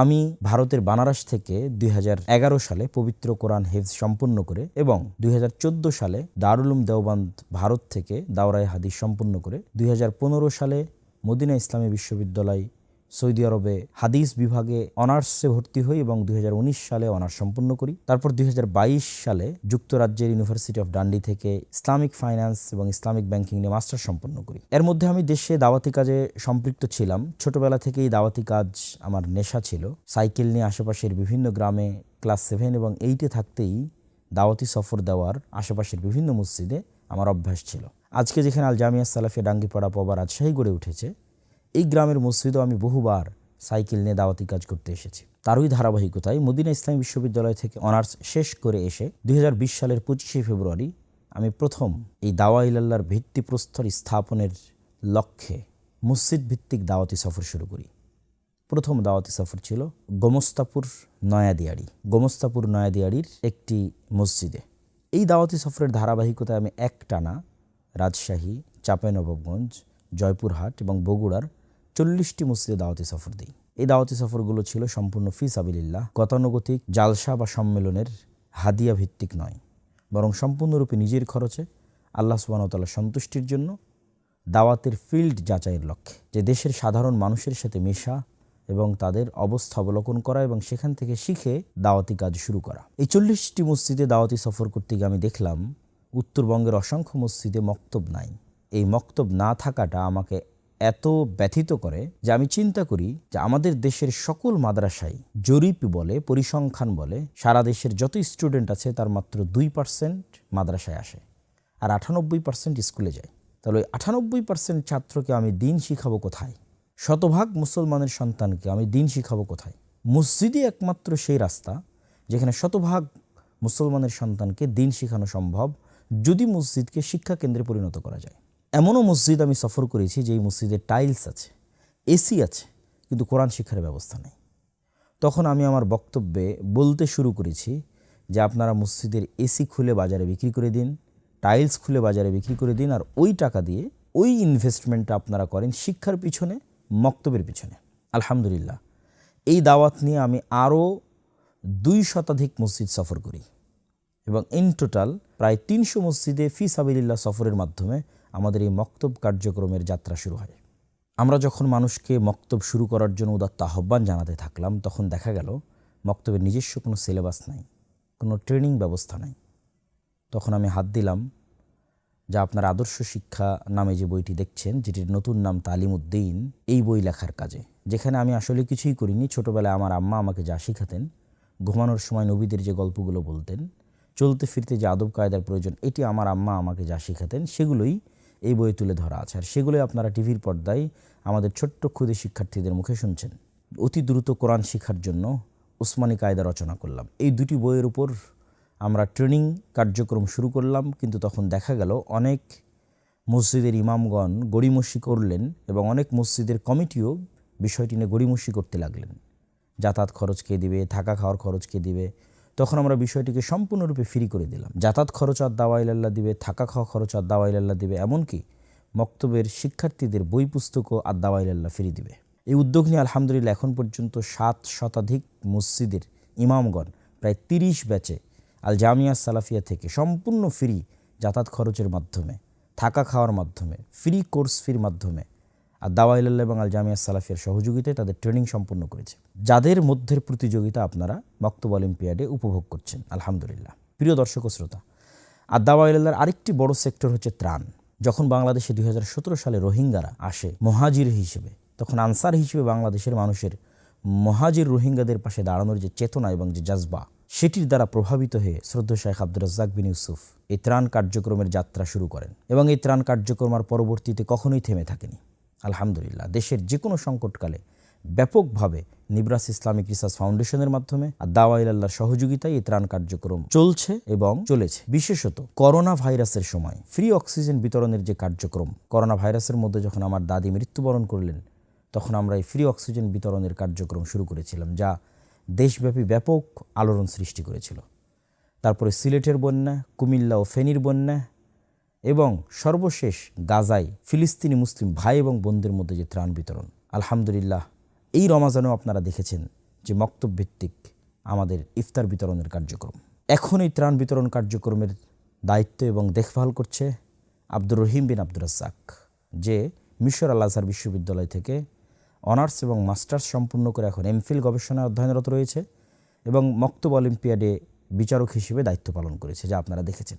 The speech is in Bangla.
আমি ভারতের বানারস থেকে 2011 সালে পবিত্র কোরআন হেফজ সম্পূর্ণ করে এবং 2014 সালে দারুল উলুম দেওবন্দ ভারত থেকে দাওরায়ে হাদিস সম্পূর্ণ করে 2015 সালে মদিনা ইসলামী বিশ্ববিদ্যালয় সৌদি আরবে হাদিস বিভাগে অনার্সে ভর্তি হই এবং 2019 সালে অনার্স সম্পূর্ণ করি। তারপর 2022 সালে যুক্তরাজ্যের ইউনিভার্সিটি অফ ডান্ডি থেকে ইসলামিক ফাইন্যান্স এবং ইসলামিক ব্যাংকিং নিয়ে মাস্টার সম্পন্ন করি। এর মধ্যে আমি দেশে দাওয়াতি কাজে সম্পৃক্ত ছিলাম। ছোটবেলা থেকেই দাওয়াতি কাজ আমার নেশা ছিল। সাইকেল নিয়ে আশেপাশের বিভিন্ন গ্রামে ক্লাস 7 এবং 8-এ থাকতেই দাওয়াতি সফর দেওয়ার আশেপাশের বিভিন্ন মসজিদে আমার অভ্যাস ছিল। আজকে যেখানে আল জামিয়া সালাফিয়া ডাঙ্গিপাড়া পবা রাজশাহী গড়ে উঠেছে, এই গ্রামের মসজিদেও আমি বহুবার সাইকেল নিয়ে দাওয়াতি কাজ করতে এসেছি। তারই ধারাবাহিকতায় মদিনা ইসলামী বিশ্ববিদ্যালয় থেকে অনার্স শেষ করে এসে 2020 সালের 25শে ফেব্রুয়ারি আমি প্রথম এই দাওয়া ইলাল্লাহর ভিত্তিপ্রস্তর স্থাপনের লক্ষ্যে মসজিদ ভিত্তিক দাওয়াতি সফর শুরু করি। প্রথম দাওয়াতি সফর ছিল গোমস্তাপুর নয়াদিয়াড়ির একটি মসজিদে। এই দাওয়াতি সফরের ধারাবাহিকতায় আমি একটানা রাজশাহী, চাঁপাইনবাবগঞ্জ, জয়পুরহাট এবং বগুড়ার 40টি মসজিদে দাওয়াতি সফর দিই। এই দাওয়াতি সফরগুলো ছিল সম্পূর্ণ ফি সাবিলিল্লাহ, গতানুগতিক জালসা বা সম্মেলনের হাদিয়া ভিত্তিক নয়, বরং সম্পূর্ণরূপে নিজের খরচে আল্লাহ সুবহানাহু ওয়া তাআলার সন্তুষ্টির জন্য দাওয়াতের ফিল্ড যাচাইয়ের লক্ষ্যে, যে দেশের সাধারণ মানুষের সাথে মেশা এবং তাদের অবস্থা অবলোকন করা এবং সেখান থেকে শিখে দাওয়াতি কাজ শুরু করা। এই 40টি মসজিদে দাওয়াতি সফর করতে গিয়ে আমি দেখলাম উত্তরবঙ্গের অসংখ্য মসজিদে মক্তব নাই। এই মক্তব না থাকাটা আমাকে এত ব্যথিত করে যে আমি চিন্তা করি যে আমাদের দেশের সকল মাদ্রাসায় জরিপ বলে, পরিসংখ্যান বলে, সারা দেশের যত স্টুডেন্ট আছে তার মাত্র 2% মাদ্রাসায় আসে আর 98% স্কুলে যায়। তাহলে ওই 98% ছাত্রকে আমি দিন শিখাবো কোথায়? শতভাগ মুসলমানের সন্তানকে আমি দিন শিখাবো কোথায়? মসজিদই একমাত্র সেই রাস্তা যেখানে শতভাগ মুসলমানের সন্তানকে দিন শিখানো সম্ভব, যদি মসজিদকে শিক্ষা কেন্দ্রে পরিণত করা যায়। এমনও মসজিদ আমি সফর করেছি যেই মসজিদে টাইলস আছে, এসি আছে, কিন্তু কোরআন শিক্ষার ব্যবস্থা নেই। তখন আমি আমার বক্তব্যে বলতে শুরু করেছি যে আপনারা মসজিদের এসি খুলে বাজারে বিক্রি করে দিন, টাইলস খুলে বাজারে বিক্রি করে দিন, আর ওই টাকা দিয়ে ওই ইনভেস্টমেন্টটা আপনারা করেন শিক্ষার পিছনে, মক্তবের পিছনে। আলহামদুলিল্লাহ, এই দাওয়াত নিয়ে আমি আরও 2 শতাধিক মসজিদ সফর করি এবং ইন টোটাল প্রায় 300 মসজিদে ফি সাবিলিল্লাহ সফরের মাধ্যমে আমাদের এই মক্তব কার্যক্রমের যাত্রা শুরু হয়। আমরা যখন মানুষকে মক্তব শুরু করার জন্য উদাত্ত আহ্বান জানাতে থাকলাম, তখন দেখা গেল মক্তবের নিজস্ব কোনো সিলেবাস নাই, কোনো ট্রেনিং ব্যবস্থা নাই। তখন আমি হাত দিলাম যা আপনার আদর্শ শিক্ষা নামে যে বইটি দেখছেন, যেটির নতুন নাম তালিমউদ্দিন, এই বই লেখার কাজে, যেখানে আমি আসলে কিছুই করিনি। ছোটোবেলায় আমার আম্মা আমাকে যা শিখাতেন, ঘুমানোর সময় নবীদের যে গল্পগুলো বলতেন, চলতে ফিরতে যে আদব কায়দার প্রয়োজন, এটি আমার আম্মা আমাকে যা শিখাতেন সেগুলোই এই বইয়ে তুলে ধরা আছে। আর সেগুলোই আপনারা টিভির পর্দায় আমাদের ছোট্ট ক্ষুদে শিক্ষার্থীদের মুখে শুনছেন। অতি দ্রুত কোরআন শেখার জন্য উসমানী কায়দা রচনা করলাম। এই দুটি বইয়ের উপর আমরা ট্রেনিং কার্যক্রম শুরু করলাম, কিন্তু তখন দেখা গেল অনেক মসজিদের ইমামগণ গড়িমসি করলেন এবং অনেক মসজিদের কমিটিও বিষয়টি নিয়ে গড়িমসি করতে লাগলেন। যাতায়াত খরচ কে দিবে, থাকা খাওয়ার খরচ কে দিবে? তখন আমরা বিষয়টিকে সম্পূর্ণরূপে ফ্রি করে দিলাম। যাতায়াত খরচ আর দাওয়া ইলাল্লাহ দিবে, থাকা খাওয়া খরচ আর দাওয়া ইলাল্লাহ দিবে, এমনকি মক্তবের শিক্ষার্থীদের বই পুস্তকও আর দাওয়া ইলাল্লাহ ফ্রি দিবে। এই উদ্যোগ নিয়ে আলহামদুলিল্লাহ এখন পর্যন্ত 7 শতাধিক মসজিদের ইমামগণ প্রায় 30 ব্যাচে আল জামিয়া সালাফিয়া থেকে সম্পূর্ণ ফ্রি যাতায়াত খরচের মাধ্যমে, থাকা খাওয়ার মাধ্যমে, ফ্রি কোর্স ফির মাধ্যমে আর দাওয়া ইলাল্লাহ এবং আল জামিয়া সালাফিয়ার সহযোগিতায় তাদের ট্রেনিং সম্পন্ন করেছে, যাদের মধ্যের প্রতিযোগিতা আপনারা মক্তব অলিম্পিয়াডে উপভোগ করছেন আলহামদুলিল্লাহ। প্রিয় দর্শক ও শ্রোতা, আর দাওয়া ইলাল্লাহর আরেকটি বড় সেক্টর হচ্ছে ত্রাণ। যখন বাংলাদেশে 2017 সালে রোহিঙ্গারা আসে মুহাজির হিসেবে, তখন আনসার হিসেবে বাংলাদেশের মানুষের মুহাজির রোহিঙ্গাদের পাশে দাঁড়ানোর যে চেতনা এবং যে জজবা, সেটির দ্বারা প্রভাবিত হয়ে শ্রদ্ধেয় শেখ আব্দুর রাজ্জাক বিন ইউসুফ এই ত্রাণ কার্যক্রমের যাত্রা শুরু করেন এবং এই ত্রাণ কার্যক্রম আর পরবর্তীতে কখনোই থেমে থাকেনি। আলহামদুলিল্লাহ, দেশের যে কোনো সংকটকালে ব্যাপকভাবে নিবরাস ইসলামিক রিসার্চ ফাউন্ডেশনের মাধ্যমে আর দাওয়া ইলাল্লাহর সহযোগিতায় এই ত্রাণ কার্যক্রম চলছে এবং চলেছে। বিশেষত করোনা ভাইরাসের সময় ফ্রি অক্সিজেন বিতরণের যে কার্যক্রম, করোনা ভাইরাসের মধ্যে যখন আমার দাদি মৃত্যুবরণ করলেন, তখন আমরা এই ফ্রি অক্সিজেন বিতরণের কার্যক্রম শুরু করেছিলাম, যা দেশব্যাপী ব্যাপক আলোড়ন সৃষ্টি করেছিল। তারপরে সিলেটের বন্যা, কুমিল্লা ও ফেনীর বন্যা এবং সর্বশেষ গাজায় ফিলিস্তিনি মুসলিম ভাই এবং বোনদের মধ্যে যে ত্রাণ বিতরণ, আলহামদুলিল্লাহ এই রমাজানেও আপনারা দেখেছেন যে মক্তব ভিত্তিক আমাদের ইফতার বিতরণের কার্যক্রম। এখন এই ত্রাণ বিতরণ কার্যক্রমের দায়িত্ব এবং দেখভাল করছে আব্দুর রহিম বিন আব্দুর রাজ্জাক, যে মিশর আল আজহার বিশ্ববিদ্যালয় থেকে অনার্স এবং মাস্টার্স সম্পূর্ণ করে এখন এমফিল গবেষণায় অধ্যয়নরত রয়েছে এবং মক্তব অলিম্পিয়াডে বিচারক হিসেবে দায়িত্ব পালন করেছে, যা আপনারা দেখেছেন।